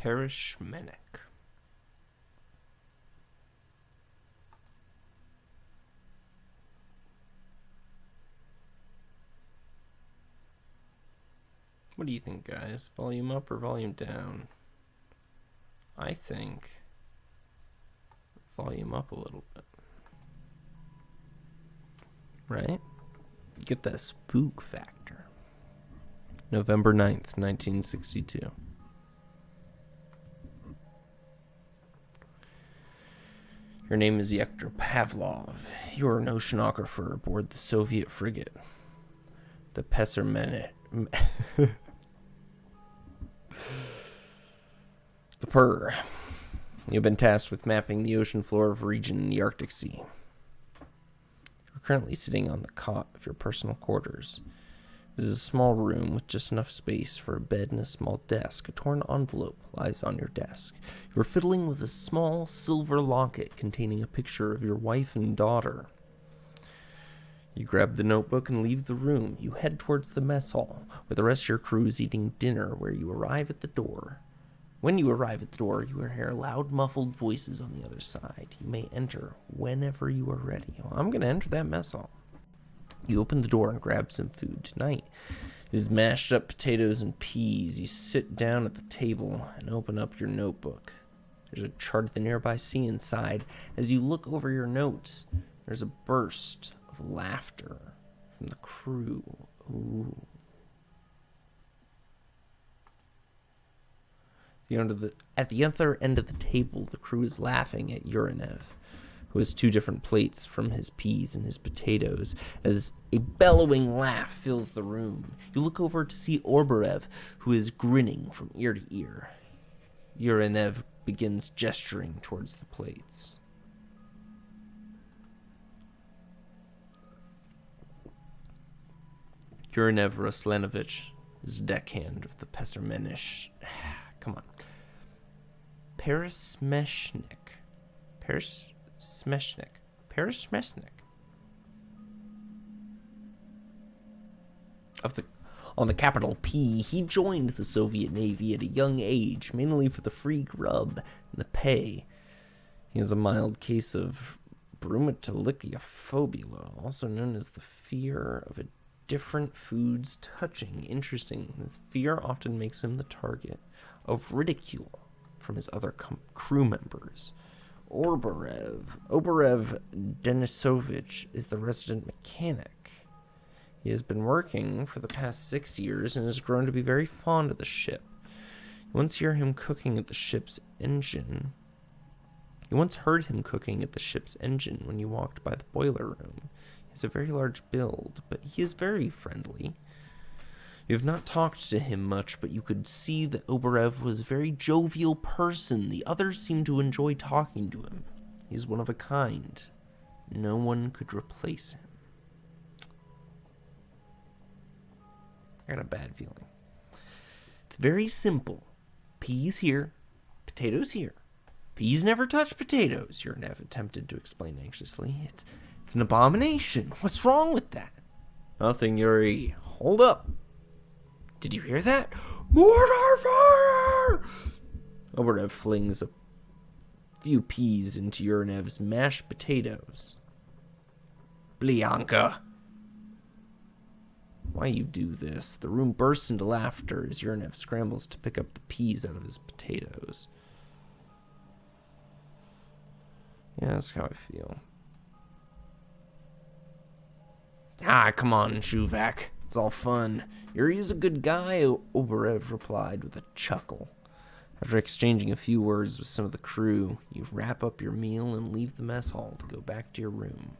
Peresmeshnik. What do you think, guys? Volume up or volume down? I think volume up a little bit. Right? Get that spook factor. November 9th, 1962. Your name is Yektor Pavlov. You are an oceanographer aboard the Soviet frigate, the Peresmeshnik. The Purr. You've been tasked with mapping the ocean floor of a region in the Arctic Sea. You're currently sitting on the cot of your personal quarters. It is a small room with just enough space for a bed and a small desk. A torn envelope lies on your desk. You are fiddling with a small silver locket containing a picture of your wife and daughter. You grab the notebook and leave the room. You head towards the mess hall, where the rest of your crew is eating dinner, where you arrive at the door. When you arrive at the door, you will hear loud, muffled voices on the other side. You may enter whenever you are ready. Well, I'm going to enter that mess hall. You open the door and grab some food. Tonight, it is mashed up potatoes and peas. You sit down at the table and open up your notebook. There's a chart of the nearby sea inside. As you look over your notes, there's a burst of laughter from the crew. Ooh. At the other end of the table, the crew is laughing at Urinev, who has two different plates from his peas and his potatoes, as a bellowing laugh fills the room. You look over to see Orbarev, who is grinning from ear to ear. Urinev begins gesturing towards the plates. Urinev Ruslanovich is deckhand of the Peresmeshnik. Come on. Peresmeshnik. Peresmeshnik. On the capital P, he joined the Soviet Navy at a young age, mainly for the free grub and the pay. He has a mild case of brumatolychophobia, also known as the fear of different foods touching. Interesting. This fear often makes him the target of ridicule from his other crew members. Obarev Denisovich is the resident mechanic. He has been working for the past 6 years and has grown to be very fond of the ship. You once heard him cooking at the ship's engine when you walked by the boiler room. He has a very large build, but he is very friendly. You have not talked to him much, but you could see that Obarev was a very jovial person. The others seemed to enjoy talking to him. He's one of a kind. No one could replace him. I got a bad feeling. It's very simple. Peas here, potatoes here. Peas never touch potatoes, Urinev attempted to explain anxiously. It's an abomination. What's wrong with that? Nothing, Yuri. Hold up. Did you hear that? Mortar fire! Obarev flings a few peas into Urinev's mashed potatoes. Blianka! Why you do this? The room bursts into laughter as Urinev scrambles to pick up the peas out of his potatoes. Yeah, that's how I feel. Come on, Shuvak. It's all fun. Yuri is a good guy, Obarev replied with a chuckle. After exchanging a few words with some of the crew, you wrap up your meal and leave the mess hall to go back to your room.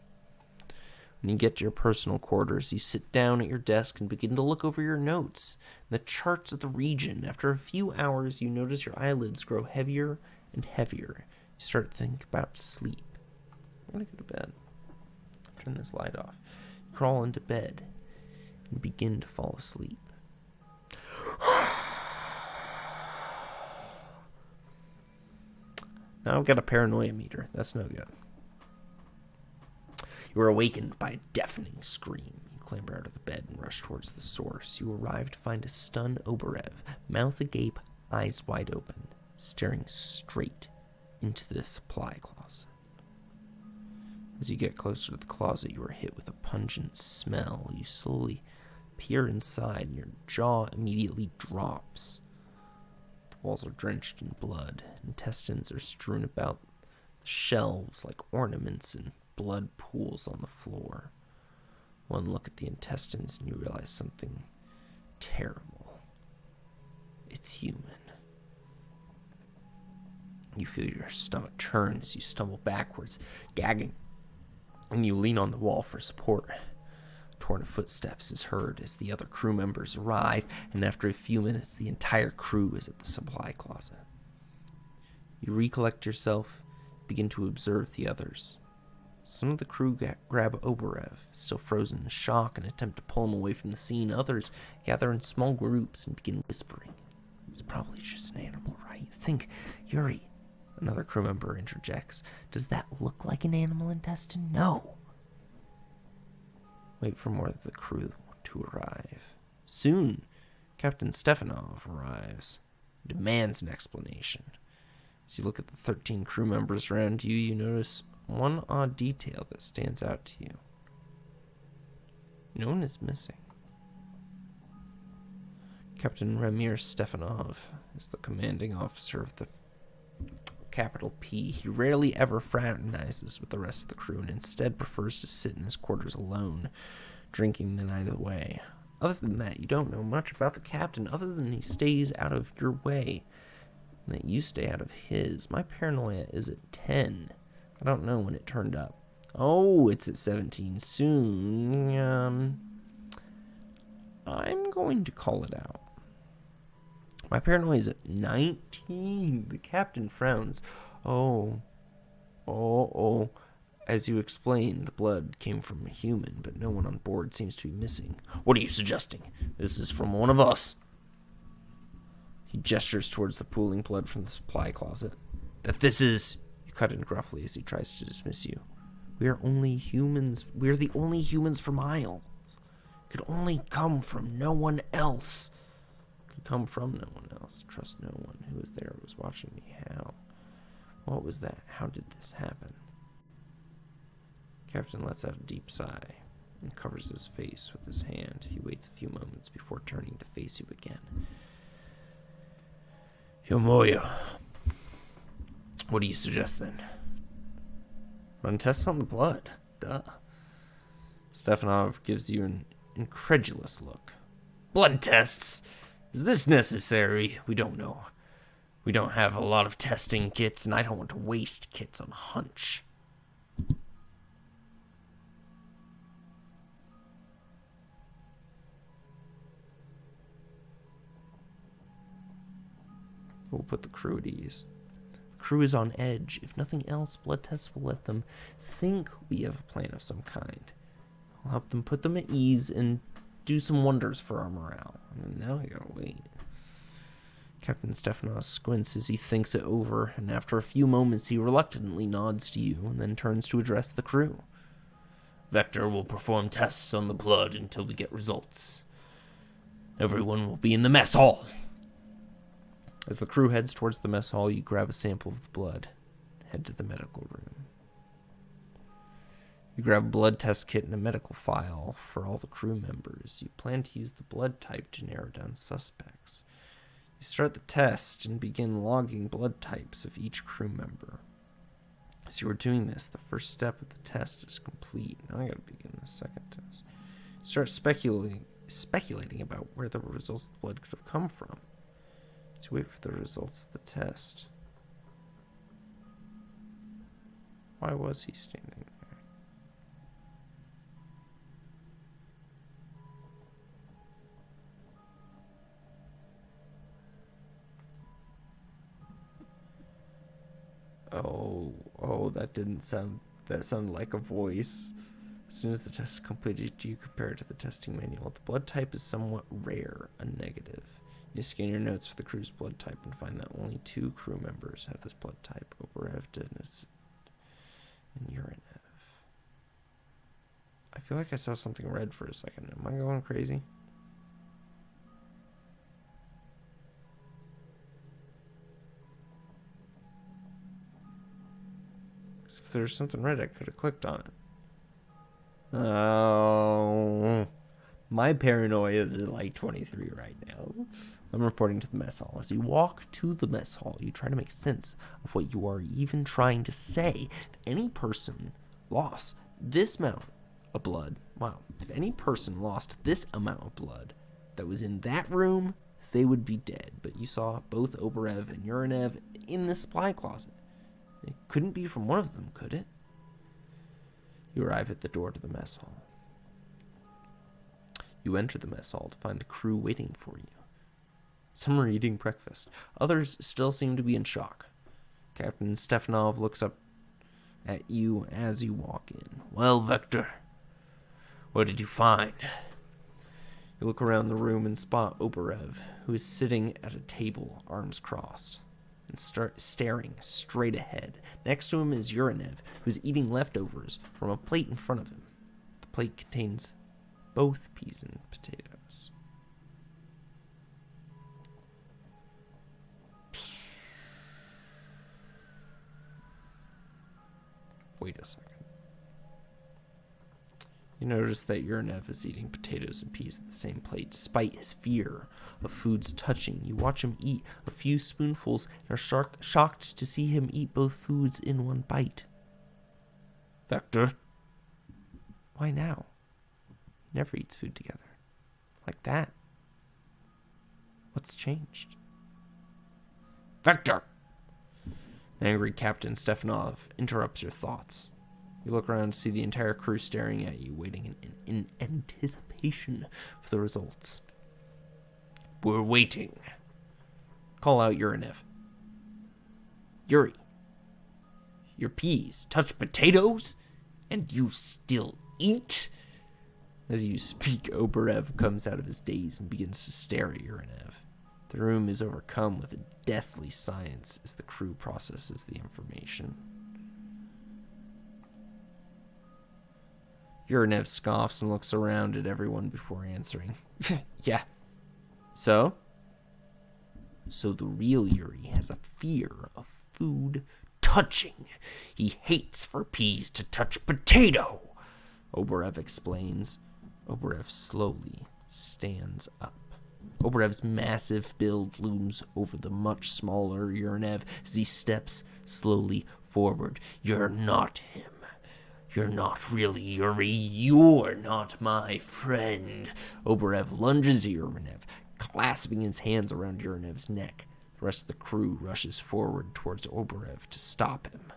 When you get to your personal quarters, you sit down at your desk and begin to look over your notes and the charts of the region. After a few hours, you notice your eyelids grow heavier and heavier. You start to think about sleep. I'm going to go to bed. Turn this light off. You crawl into bed and begin to fall asleep. Now I've got a paranoia meter. That's no good. You are awakened by a deafening scream. You clamber out of the bed and rush towards the source. You arrive to find a stunned Obarev, mouth agape, eyes wide open. staring straight into the supply closet. As you get closer to the closet, you are hit with a pungent smell. You slowly peer inside, and your jaw immediately drops. The walls are drenched in blood. Intestines are strewn about the shelves like ornaments, and blood pools on the floor. One look at the intestines, and you realize something terrible. It's human. You feel your stomach turn as you stumble backwards, gagging, and you lean on the wall for support. Torn footsteps is heard as the other crew members arrive, and after a few minutes, the entire crew is at the supply closet. You recollect yourself, begin to observe the others. Some of the crew grab Oberev, still frozen in shock, and attempt to pull him away from the scene. Others gather in small groups and begin whispering. It's probably just an animal, right? Think, Yuri. Another crew member interjects. Does that look like an animal intestine? No. Wait for more of the crew to arrive. Soon, Captain Stefanov arrives. He demands an explanation. As you look at the 13 crew members around you, you notice one odd detail that stands out to you. No one is missing. Captain Ramir Stefanov is the commanding officer of the capital P. He rarely ever fraternizes with the rest of the crew and instead prefers to sit in his quarters alone, drinking the night away. Other than that, you don't know much about the captain other than he stays out of your way and that you stay out of his. My paranoia is at 10. I don't know when it turned up. Oh, it's at 17 soon. I'm going to call it out. My paranoia is at 19. The captain frowns. Oh. As you explain, the blood came from a human, but no one on board seems to be missing. What are you suggesting? This is from one of us. He gestures towards the pooling blood from the supply closet. That this is... You cut in gruffly as he tries to dismiss you. We are only humans. We are the only humans for miles. Could only come from no one else. Could come from no one else. Trust no one who was there was watching me. How? What was that? How did this happen? Captain lets out a deep sigh and covers his face with his hand. He waits a few moments before turning to face you again. Yomoya, what do you suggest then? Run tests on the blood. Duh. Stefanov gives you an incredulous look. Blood tests? Is this necessary? We don't know. We don't have a lot of testing kits, and I don't want to waste kits on hunch. We'll put the crew at ease. The crew is on edge. If nothing else, blood tests will let them think we have a plan of some kind. We'll help them put them at ease and do some wonders for our morale. And now I gotta wait. Captain Stefanov squints as he thinks it over, and after a few moments he reluctantly nods to you and then turns to address the crew. Vector will perform tests on the blood until we get results. Everyone will be in the mess hall. As the crew heads towards the mess hall, you grab a sample of the blood and head to the medical room. You grab a blood test kit and a medical file for all the crew members. You plan to use the blood type to narrow down suspects. You start the test and begin logging blood types of each crew member. As you are doing this, the first step of the test is complete. Now I gotta begin the second test. You start speculating about where the results of the blood could have come from. As you wait for the results of the test. Why was he standing there? Oh, that sounded like a voice. As soon as the test is completed, you compare it to the testing manual. The blood type is somewhat rare, a negative. You scan your notes for the crew's blood type and find that only 2 crew members have this blood type, Oberev, Denis, and Urinev. I feel like I saw something red for a second. Am I going crazy? there's something right, I could have clicked on it. Oh, my paranoia is at like 23 right now. I'm reporting to the mess hall. As you walk to the mess hall, you try to make sense of what you are even trying to say. If any person lost this amount of blood, if any person lost this amount of blood that was in that room, they would be dead. But you saw both Oberev and Urinev in the supply closet. It couldn't be from one of them, could it? You arrive at the door to the mess hall. You enter the mess hall to find the crew waiting for you. Some are eating breakfast. Others still seem to be in shock. Captain Stefanov looks up at you as you walk in. Well, Vector, what did you find? You look around the room and spot Oberev, who is sitting at a table, arms crossed, and staring straight ahead. Next to him is Urinev, who is eating leftovers from a plate in front of him. The plate contains both peas and potatoes. Wait a second. You notice that Urinev is eating potatoes and peas at the same plate. Despite his fear of foods touching, you watch him eat a few spoonfuls and are shocked to see him eat both foods in one bite. Vector? Why now? He never eats food together. Like that. What's changed? Vector! An angry Captain Stefanov interrupts your thoughts. You look around to see the entire crew staring at you, waiting in anticipation for the results. We're waiting. Call out Urinev. Yuri, your peas touch potatoes, and you still eat? As you speak, Oberev comes out of his daze and begins to stare at Urinev. The room is overcome with a deathly silence as the crew processes the information. Urinev scoffs and looks around at everyone before answering. Yeah. So? So the real Yuri has a fear of food touching. He hates for peas to touch potato, Oberev explains. Oberev slowly stands up. Oberev's massive build looms over the much smaller Urinev as he steps slowly forward. You're not him. You're not really Yuri. You're not my friend. Oberev lunges at Urinev, clasping his hands around Urinev's neck. The rest of the crew rushes forward towards Oberev to stop him.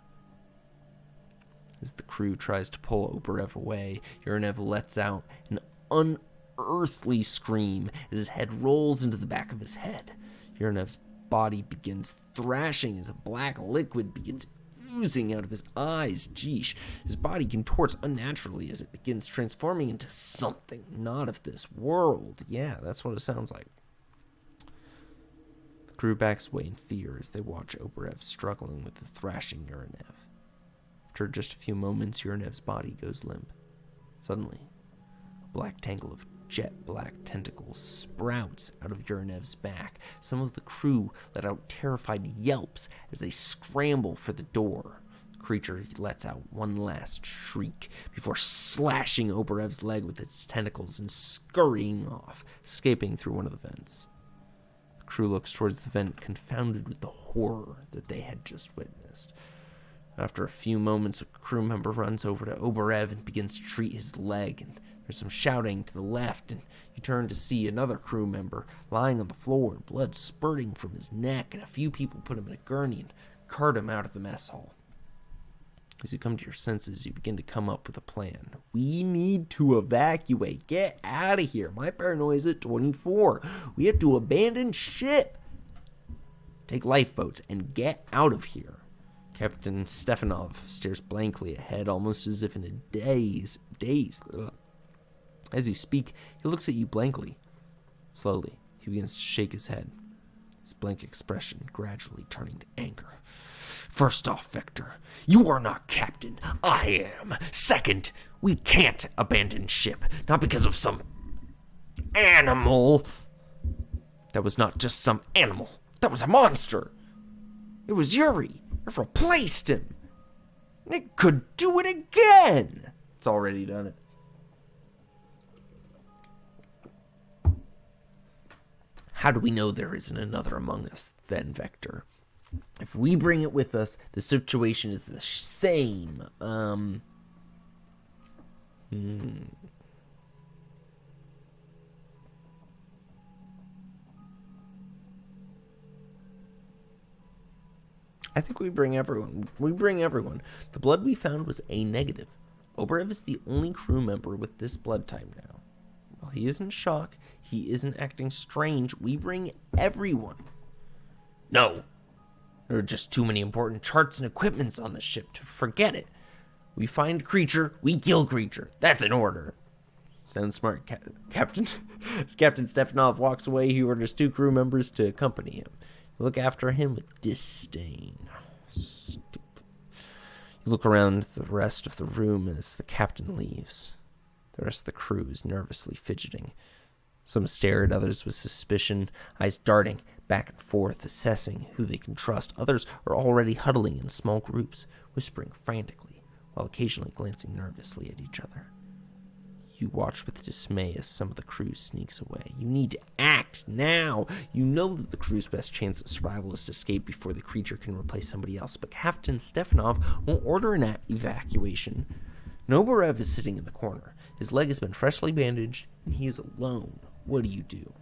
As the crew tries to pull Oberev away, Urinev lets out an unearthly scream as his head rolls into the back of his head. Urinev's body begins thrashing as a black liquid begins oozing out of his eyes. Geesh. His body contorts unnaturally as it begins transforming into something not of this world. Yeah, that's what it sounds like. The crew backs away in fear as they watch Oberev struggling with the thrashing Urinev. After just a few moments, Urinev's body goes limp. Suddenly, a black tangle of jet-black tentacles sprouts out of Urinev's back. Some of the crew let out terrified yelps as they scramble for the door. The creature lets out one last shriek before slashing Oberev's leg with its tentacles and scurrying off, escaping through one of the vents. The crew looks towards the vent, confounded with the horror that they had just witnessed. After a few moments, a crew member runs over to Oberev and begins to treat his leg, and there's some shouting to the left, and you turn to see another crew member lying on the floor, blood spurting from his neck, and a few people put him in a gurney and cart him out of the mess hall. As you come to your senses, you begin to come up with a plan. We need to evacuate. Get out of here. My paranoia is at 24. We have to abandon ship. Take lifeboats and get out of here. Captain Stefanov stares blankly ahead, almost as if in a daze. As you speak, he looks at you blankly. Slowly, he begins to shake his head, his blank expression gradually turning to anger. First off, Vector, you are not captain. I am. Second, we can't abandon ship, not because of some animal. That was not just some animal. That was a monster. It was Yuri. I've replaced him. It could do it again! It's already done it. How do we know there isn't another among us, then, Vector? If we bring it with us, the situation is the same. I think we bring everyone. The blood we found was A negative. Oberev is the only crew member with this blood type now. While he isn't shocked, he isn't acting strange. We bring everyone. No. There are just too many important charts and equipments on the ship to forget it. We find creature, we kill creature. That's an order. Sounds smart, Captain. As Captain Stefanov walks away, he orders 2 crew members to accompany him. Look after him with disdain. Stupid. You look around the rest of the room as the captain leaves. The rest of the crew is nervously fidgeting. Some stare at others with suspicion, eyes darting back and forth, assessing who they can trust. Others are already huddling in small groups, whispering frantically, while occasionally glancing nervously at each other. You watch with dismay as some of the crew sneaks away. You need to act now. You know that the crew's best chance at survival is to escape before the creature can replace somebody else, but Captain Stefanov won't order an evacuation. Oberev is sitting in the corner. His leg has been freshly bandaged, and he is alone. What do you do?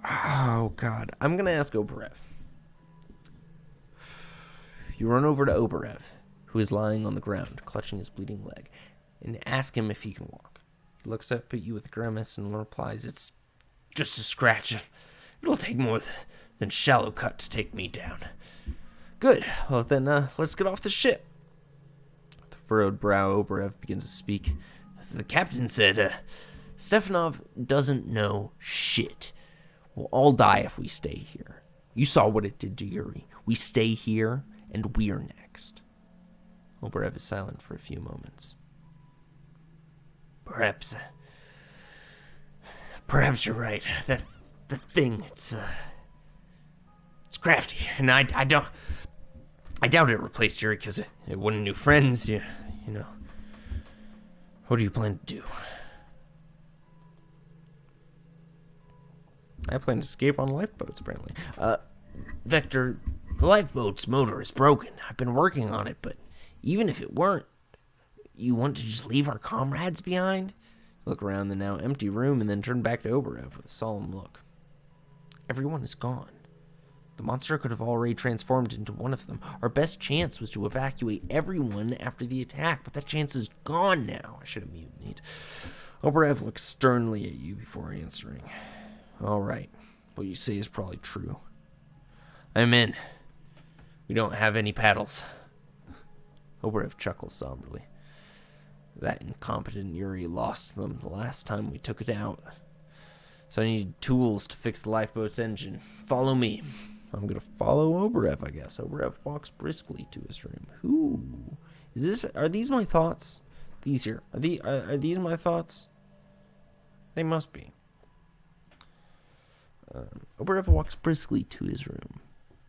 Oh, God. I'm going to ask Oberev. You run over to Oberev, who is lying on the ground, clutching his bleeding leg, and ask him if he can walk. He looks up at you with a grimace and replies, "It's just a scratch. It'll take more than shallow cut to take me down." Good. Well, then, let's get off the ship. With the furrowed brow, Oberev begins to speak. The captain said, Stefanov doesn't know shit. We'll all die if we stay here. You saw what it did to Yuri. We stay here, and we're next. Oberev is silent for a few moments. Perhaps you're right. That thing, it's crafty, and I doubt it replaced Yuri because it wouldn't new friends. You know. What do you plan to do? I plan to escape on lifeboats, apparently. Vector, the lifeboat's motor is broken. I've been working on it, but even if it weren't, you want to just leave our comrades behind? Look around the now empty room and then turn back to Oberev with a solemn look. Everyone is gone. The monster could have already transformed into one of them. Our best chance was to evacuate everyone after the attack, but that chance is gone now. I should have mutinied. Oberev looks sternly at you before answering. All right. What you say is probably true. I'm in. We don't have any paddles. Oberev chuckles somberly. That incompetent Yuri lost them the last time we took it out. So I need tools to fix the lifeboat's engine. Follow me. I'm going to follow Oberev, I guess. Oberev walks briskly to his room. Who? Are these my thoughts? These here. Are these my thoughts? They must be. Oberev walks briskly to his room.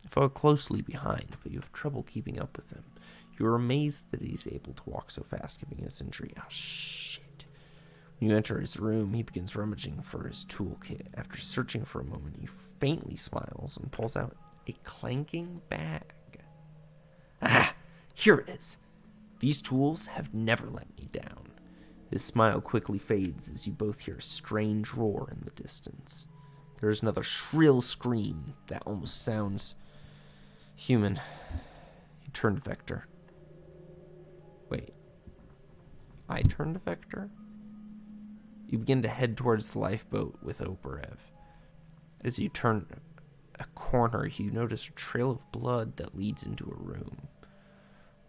You follow closely behind, but you have trouble keeping up with him. You are amazed that he's able to walk so fast, given his injury. Oh, shit. When you enter his room, he begins rummaging for his toolkit. After searching for a moment, he faintly smiles and pulls out a clanking bag. Ah, here it is. These tools have never let me down. His smile quickly fades as you both hear a strange roar in the distance. There is another shrill scream that almost sounds human. You turn to Vector. Wait. I turn to Vector? You begin to head towards the lifeboat with Oberev. As you turn a corner, you notice a trail of blood that leads into a room.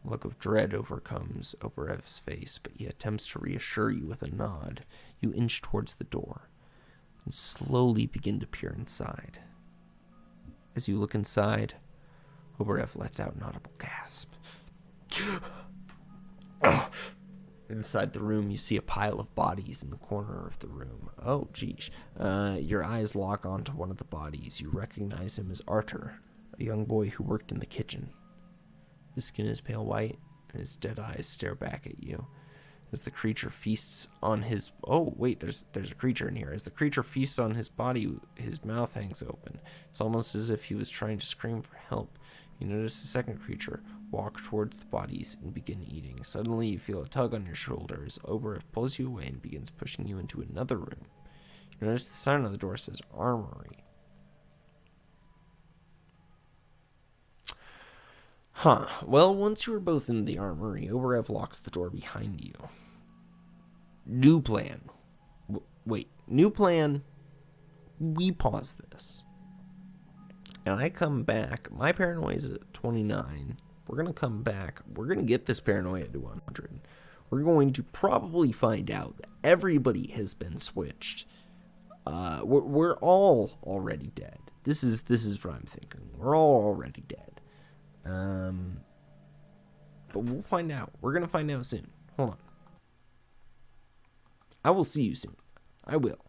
A look of dread overcomes Oberev's face, but he attempts to reassure you with a nod. You inch towards the door and slowly begin to peer inside. As you look inside, Oberev lets out an audible gasp. Inside the room, you see a pile of bodies in the corner of the room. Oh, geez. Your eyes lock onto one of the bodies. You recognize him as Arthur, a young boy who worked in the kitchen. His skin is pale white, and his dead eyes stare back at you. As the creature feasts on his... Oh, wait, there's a creature in here. As the creature feasts on his body, his mouth hangs open. It's almost as if he was trying to scream for help. You notice the second creature walk towards the bodies and begin eating. Suddenly, you feel a tug on your shoulder as Oberef pulls you away and begins pushing you into another room. You notice the sign on the door says Armory. Huh. Well, once you are both in the armory, Oberef locks the door behind you. New plan. Wait. New plan. We pause this. And I come back. My paranoia is at 29. We're going to come back. We're going to get this paranoia to 100. We're going to probably find out that everybody has been switched. We're all already dead. This is what I'm thinking. We're all already dead. But we'll find out. We're going to find out soon. Hold on. I will see you soon. I will.